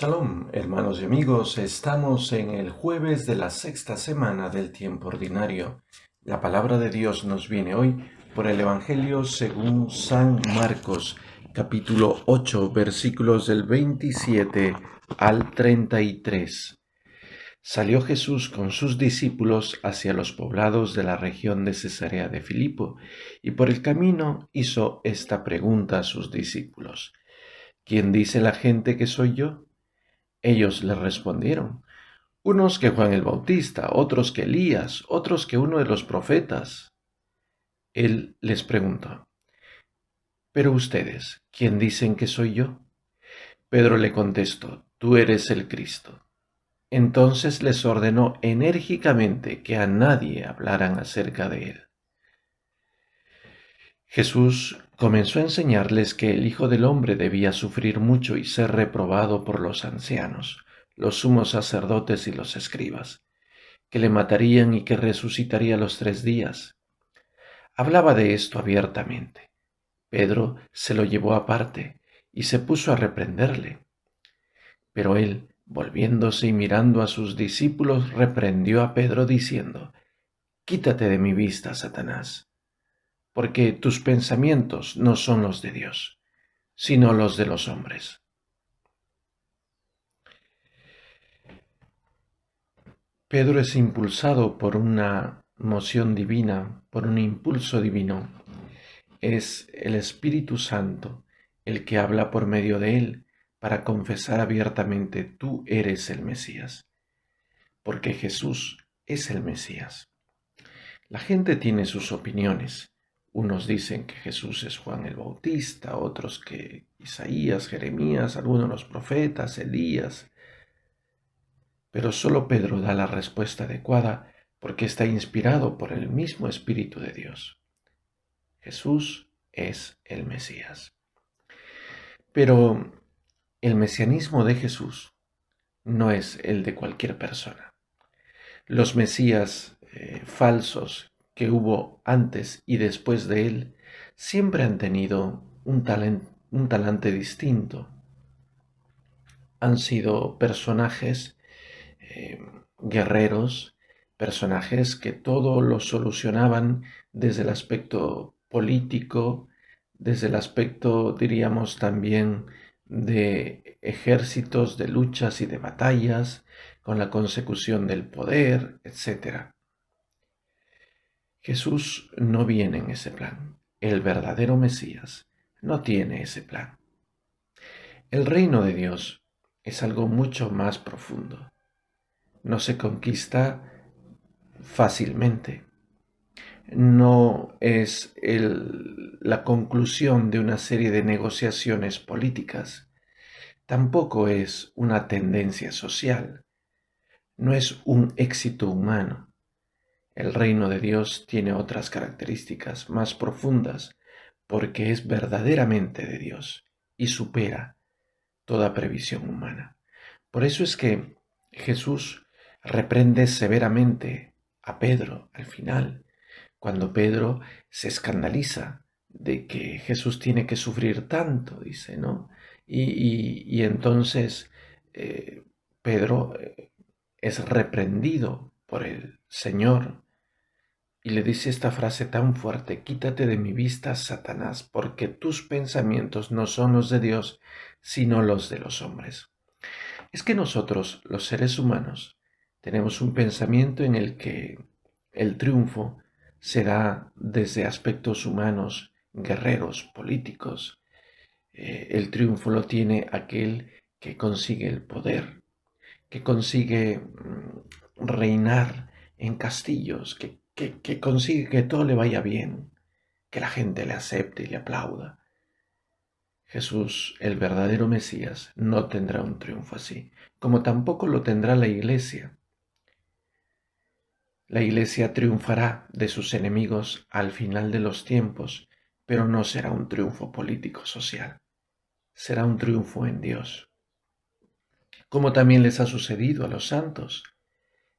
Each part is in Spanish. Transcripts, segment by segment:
Shalom, hermanos y amigos, estamos en el jueves de la sexta semana del tiempo ordinario. La palabra de Dios nos viene hoy por el Evangelio según San Marcos, capítulo 8, versículos del 27 al 33. Salió Jesús con sus discípulos hacia los poblados de la región de Cesarea de Filipo, y por el camino hizo esta pregunta a sus discípulos: ¿Quién dice la gente que soy yo? Ellos le respondieron: unos que Juan el Bautista, otros que Elías, otros que uno de los profetas. Él les preguntó: ¿pero ustedes, quién dicen que soy yo? Pedro le contestó: tú eres el Cristo. Entonces les ordenó enérgicamente que a nadie hablaran acerca de él. Jesús comenzó a enseñarles que el Hijo del Hombre debía sufrir mucho y ser reprobado por los ancianos, los sumos sacerdotes y los escribas, que le matarían y que resucitaría a los 3 días. Hablaba de esto abiertamente. Pedro se lo llevó aparte y se puso a reprenderle. Pero él, volviéndose y mirando a sus discípulos, reprendió a Pedro diciendo: quítate de mi vista, Satanás, porque tus pensamientos no son los de Dios, sino los de los hombres. Pedro es impulsado por una moción divina, por un impulso divino. Es el Espíritu Santo el que habla por medio de él para confesar abiertamente: tú eres el Mesías, porque Jesús es el Mesías. La gente tiene sus opiniones. Unos dicen que Jesús es Juan el Bautista, otros que Isaías, Jeremías, algunos de los profetas, Elías. Pero solo Pedro da la respuesta adecuada porque está inspirado por el mismo Espíritu de Dios. Jesús es el Mesías. Pero el mesianismo de Jesús no es el de cualquier persona. Los mesías falsos que hubo antes y después de él siempre han tenido un talante distinto. Han sido personajes guerreros, personajes que todo lo solucionaban desde el aspecto político, desde el aspecto, diríamos, también de ejércitos, de luchas y de batallas, con la consecución del poder, etc. Jesús no viene en ese plan. El verdadero Mesías no tiene ese plan. El reino de Dios es algo mucho más profundo. No se conquista fácilmente. No es la conclusión de una serie de negociaciones políticas. Tampoco es una tendencia social. No es un éxito humano. El reino de Dios tiene otras características más profundas porque es verdaderamente de Dios y supera toda previsión humana. Por eso es que Jesús reprende severamente a Pedro al final, cuando Pedro se escandaliza de que Jesús tiene que sufrir tanto, dice, ¿no? Y entonces Pedro es reprendido por el Señor y le dice esta frase tan fuerte: quítate de mi vista, Satanás, porque tus pensamientos no son los de Dios, sino los de los hombres. Es que nosotros, los seres humanos, tenemos un pensamiento en el que el triunfo se da desde aspectos humanos, guerreros, políticos. El triunfo lo tiene aquel que consigue el poder, que consigue reinar en castillos, que consigue que todo le vaya bien, que la gente le acepte y le aplauda. Jesús, el verdadero Mesías, no tendrá un triunfo así, como tampoco lo tendrá la Iglesia. La Iglesia triunfará de sus enemigos al final de los tiempos, pero no será un triunfo político-social, será un triunfo en Dios. Como también les ha sucedido a los santos,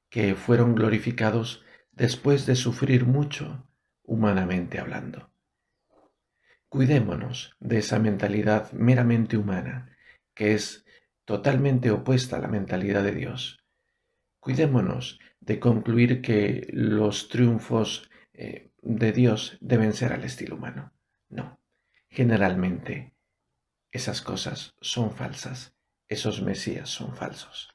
que fueron glorificados después de sufrir mucho, humanamente hablando. Cuidémonos de esa mentalidad meramente humana, que es totalmente opuesta a la mentalidad de Dios. Cuidémonos de concluir que los triunfos de Dios deben ser al estilo humano. No, generalmente esas cosas son falsas, esos mesías son falsos.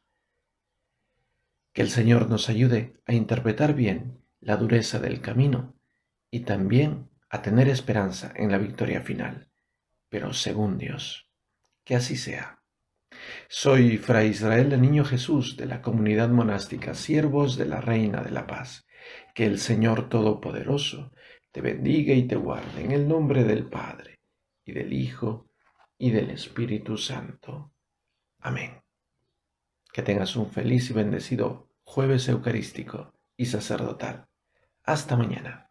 Que el Señor nos ayude a interpretar bien la dureza del camino y también a tener esperanza en la victoria final, pero según Dios. Que así sea. Soy Fray Israel de Niño Jesús de la comunidad monástica Siervos de la Reina de la Paz. Que el Señor Todopoderoso te bendiga y te guarde en el nombre del Padre, y del Hijo, y del Espíritu Santo. Amén. Que tengas un feliz y bendecido jueves eucarístico y sacerdotal. Hasta mañana.